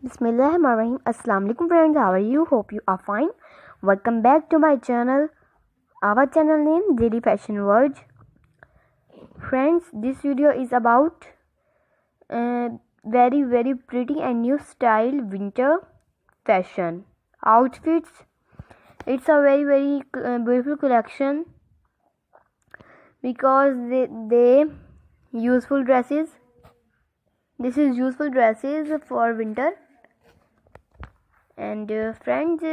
Bismillahirrahmanirrahim. Assalamu alaikum friends. How are you? Hope you are fine. Welcome back to my channel. Our channel name Daily Fashion World. Friends, this video is about very pretty and new style winter fashion outfits. It's a very beautiful collection because they useful dresses. This is useful dresses for winter. And friends,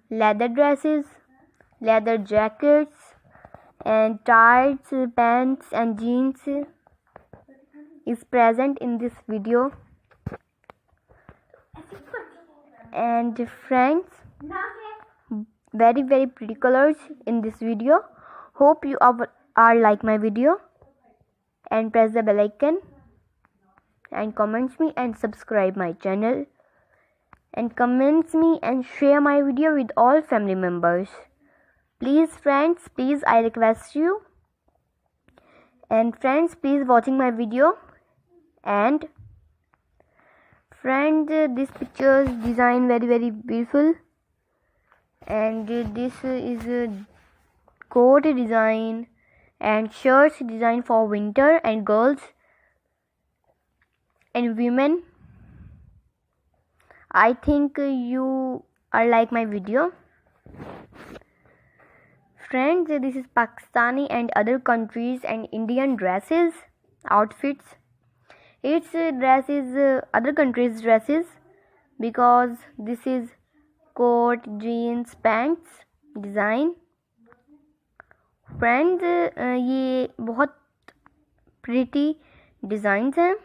leather dresses, leather jackets and tights, pants and jeans is present in this video. And friends, very pretty colors in this video. Hope you are like my video, and press the bell icon and comments me and subscribe my channel, and comments me and share my video with all family members. Please friends, please I request you. And friends, please watching my video. And friend, this pictures design very beautiful, and this is a coat design and shirts design for winter and girls and women. I think you are like my video. Friends, this is Pakistani and other countries and Indian dresses outfits. Its dresses other countries dresses because this is coat, jeans, pants design. Friends, ये बहुत pretty designs हैं,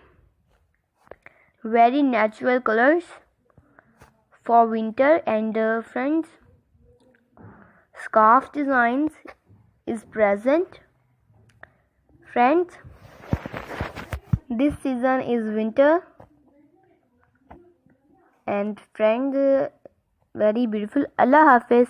very natural colors for winter. And friends, scarf designs is present. Friends, this season is winter, and friends, very beautiful. Allah Hafiz.